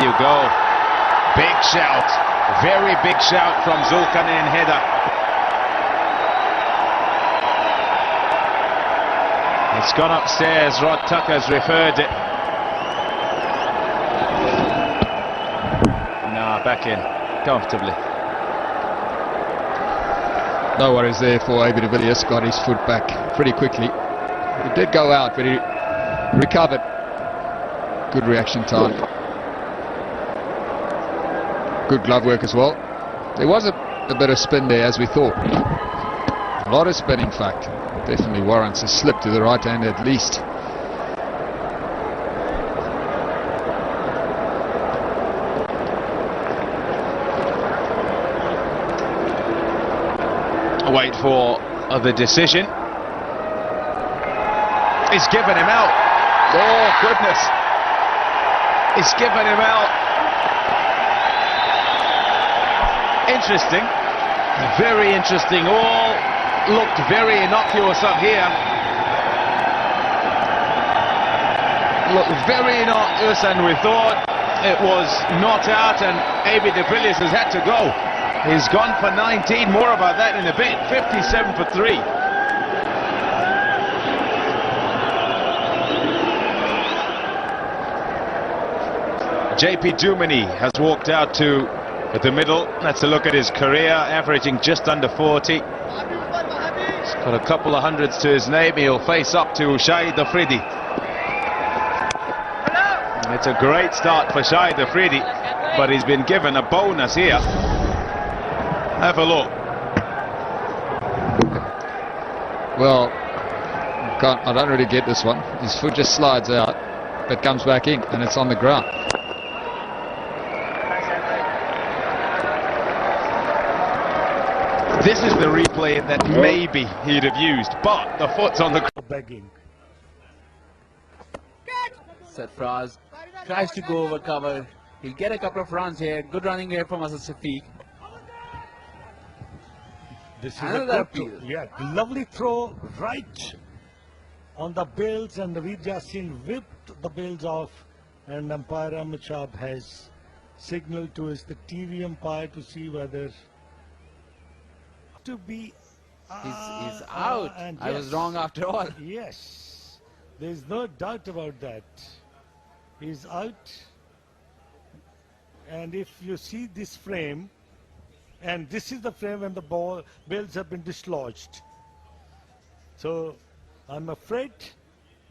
you go. Big shout. Very big shout from Zulkarnain header. It's gone upstairs. Rod Tucker's referred it. Nah, back in. Comfortably. No worries there for AB de Villiers. Got his foot back pretty quickly. It did go out, but he recovered. Good reaction time. Good glove work as well. There was a bit of spin there, as we thought. A lot of spin, in fact. Definitely warrants a slip to the right hand at least. Wait for the decision. He's given him out. Oh, goodness. He's given him out. Interesting. Very interesting. All looked very innocuous up here. Looked very innocuous, and we thought it was not out, and AB de Villiers has had to go. He's gone for 19. More about that in a bit. 57 for 3. JP Duminy has walked out to the middle. Let's a look at his career, averaging just under 40. He's got a couple of hundreds to his name. He'll face up to Shahid Afridi. It's a great start for Shahid Afridi, but he's been given a bonus here. Have a look. Well, I don't really get this one. His foot just slides out, but comes back in, and it's on the ground. This is the replay that maybe he'd have used, but the foot's on the ground. Begging. Sarfraz tries to go over cover. He'll get a couple of runs here. Good running here from Azhar Shafiq. This is a good throw. Yeah, lovely throw right on the bills, and Naveed Yassin whipped the bills off, and umpire Ahmed Shab has signaled to the TV umpire to see whether to be he's out. And I was wrong after all. Yes, there's no doubt about that. He's out, and if you see this frame, and this is the frame when the bills have been dislodged. So I'm afraid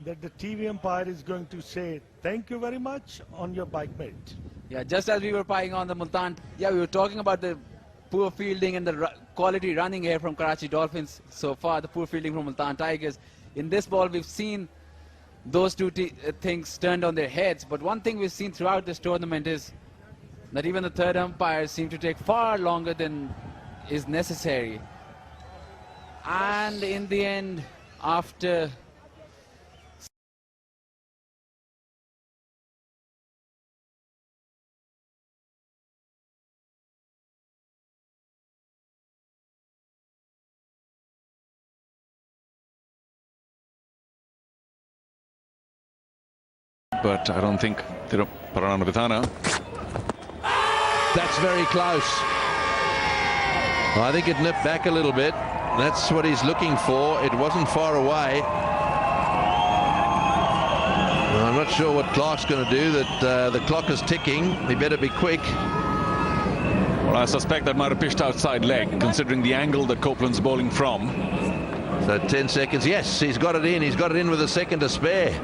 that the TV umpire is going to say thank you very much on your bike mate. Yeah, just as we were pieing on the Multan, we were talking about the poor fielding and the quality running here from Karachi Dolphins so far, the poor fielding from Multan Tigers. In this ball, we've seen those two things turned on their heads, but one thing we've seen throughout this tournament is that even the third umpires seem to take far longer than is necessary. And in the end, after but I don't think Paranavithana. That's very close. I think it nipped back a little bit. That's what he's looking for. It wasn't far away. I'm not sure what Clark's going to do. That the clock is ticking. He better be quick. Well, I suspect that might have pitched outside leg, considering the angle that Copeland's bowling from. So 10 seconds. Yes, he's got it in. He's got it in with a second to spare.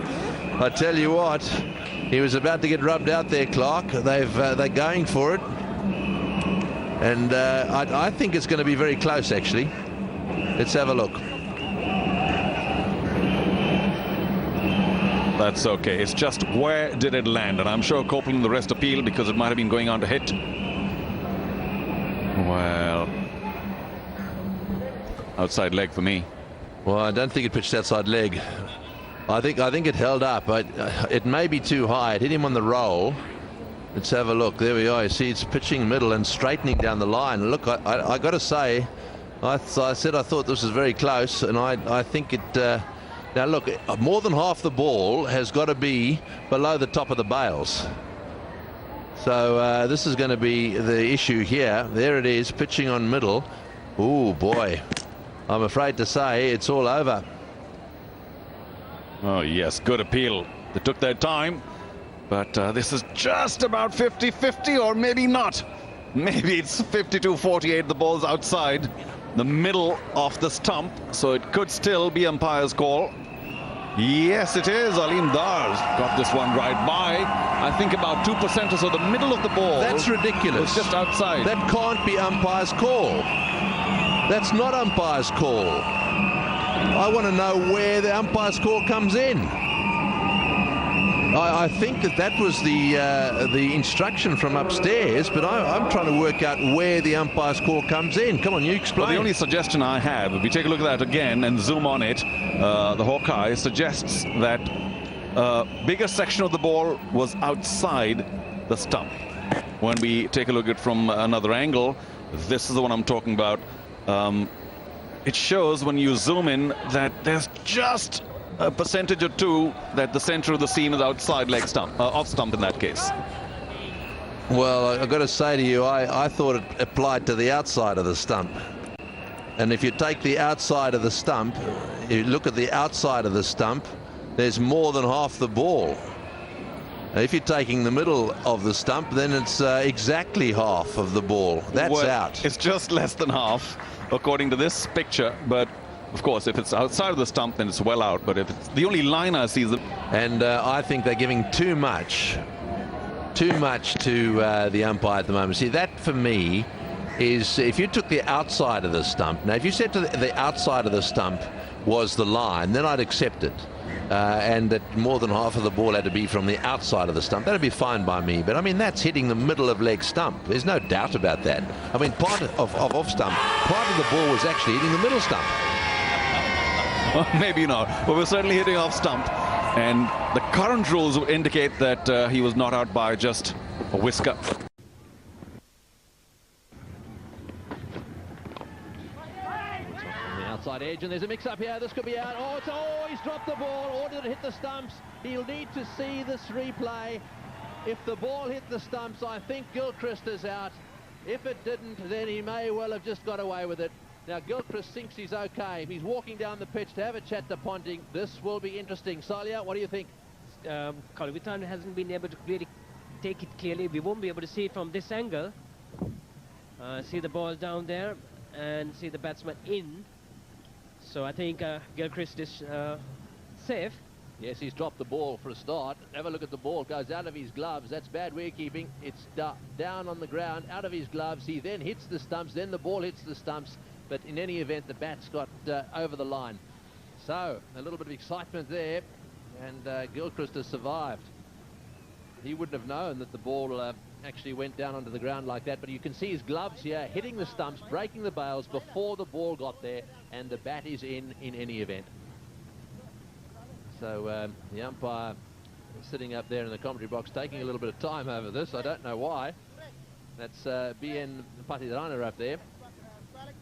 I tell you what, he was about to get rubbed out there, Clark. They're going for it, and I think it's going to be very close, actually. Let's have a look. That's okay. It's just where did it land, and I'm sure Copeland and the rest appeal because it might have been going on to hit. Well, outside leg for me. Well, I don't think it pitched outside leg. I think it held up, but it may be too high. It hit him on the roll. Let's have a look. There we are. You see it's pitching middle and straightening down the line. Look, I got to say, I said I thought this was very close, and I think it... now look, more than half the ball has got to be below the top of the bails. So this is going to be the issue here. There it is, pitching on middle. Oh boy, I'm afraid to say it's all over. Oh yes, good appeal. They took their time, but this is just about 50-50, or maybe not. Maybe it's 52-48. The ball's outside the middle of the stump, so it could still be umpire's call. Yes, it is. Aleem Dar's got this one right by, I think, about 2% or so. The middle of the ball. That's ridiculous. It's just outside. That can't be umpire's call. That's not umpire's call. I want to know where the umpire's call comes in. I think that was the instruction from upstairs, but I'm trying to work out where the umpire's call comes in. Come on, you explain. Well, the only suggestion I have, if we take a look at that again and zoom on it, the Hawkeye suggests that bigger section of the ball was outside the stump. When we take a look at it from another angle, this is the one I'm talking about. It shows when you zoom in that there's just a percentage or two that the center of the seam is outside leg stump, off stump in that case. Well, I've got to say to you, I thought it applied to the outside of the stump. And if you take the outside of the stump, you look at the outside of the stump, there's more than half the ball. If you're taking the middle of the stump, then it's exactly half of the ball. That's out. It's just less than half, according to this picture, but of course, if it's outside of the stump, then it's well out. But if it's the only line I see is the... And I think they're giving too much to the umpire at the moment. See, that for me is, if you took the outside of the stump, now if you said to the outside of the stump was the line, then I'd accept it. And that more than half of the ball had to be from the outside of the stump. That'd be fine by me. But I mean, that's hitting the middle of leg stump. There's no doubt about that. I mean, part of off stump, part of the ball was actually hitting the middle stump. Well, maybe not, but we're certainly hitting off stump, and the current rules indicate that he was not out by just a whisker. On the outside edge, and there's a mix-up here. This could be out. Oh, he's dropped the ball, or did it hit the stumps? He'll need to see this replay. If the ball hit the stumps, I think Gilchrist is out. If it didn't, then he may well have just got away with it. Now, Gilchrist thinks he's okay. He's walking down the pitch to have a chat to Ponting. This will be interesting. Salia, what do you think? Khawaja hasn't been able to really take it clearly. We won't be able to see it from this angle. See the ball down there and see the batsman in. So I think Gilchrist is safe. Yes, he's dropped the ball for a start. Have a look at the ball. It goes out of his gloves. That's bad wicketkeeping. It's down on the ground, out of his gloves. He then hits the stumps. Then the ball hits the stumps. But in any event, the bat's got over the line. So, a little bit of excitement there, and Gilchrist has survived. He wouldn't have known that the ball actually went down onto the ground like that, but you can see his gloves here hitting the stumps, breaking the bails before the ball got there, and the bat is in any event. So, the umpire sitting up there in the commentary box taking a little bit of time over this. I don't know why. That's BN Patidarana up there.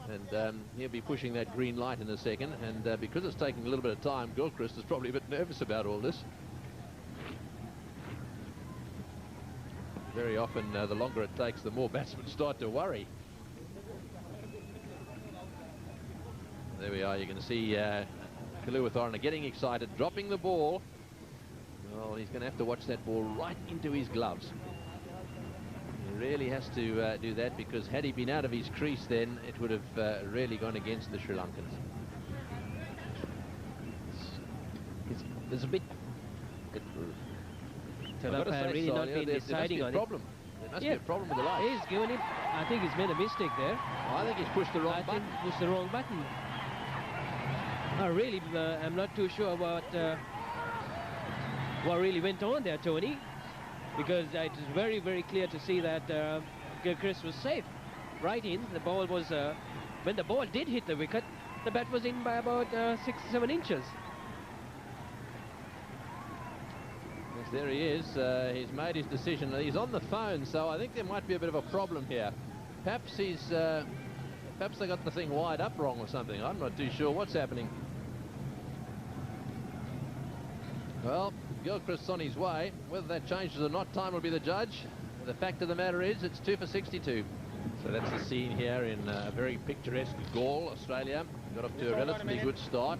And he'll be pushing that green light in a second, and because it's taking a little bit of time, Gilchrist is probably a bit nervous about all this. Very often, the longer it takes, the more batsmen start to worry. There we are. You can see Kaluwitharana getting excited, dropping the ball. Well, he's going to have to watch that ball right into his gloves. He really has to do that, because had he been out of his crease, then it would have really gone against the Sri Lankans. There's a bit. Really not been deciding on it. There must be a problem with the light. He's given him. I think he's made a mistake there. I think he's pushed the wrong button. I think he pushed the wrong button. Really, I'm not too sure about what really went on there, Tony. Because it is very, very clear to see that Gilchrist was safe. Right in, the ball was, when the ball did hit the wicket, the bat was in by about 6-7 inches. Yes, there he is. He's made his decision. He's on the phone, so I think there might be a bit of a problem here. Perhaps perhaps they got the thing wired up wrong or something. I'm not too sure what's happening. Well, Gilchrist's on his way. Whether that changes or not, time will be the judge. the fact of the matter is, it's 2 for 62. So that's the scene here in a very picturesque Gaul, Australia. Got off to a relatively good start.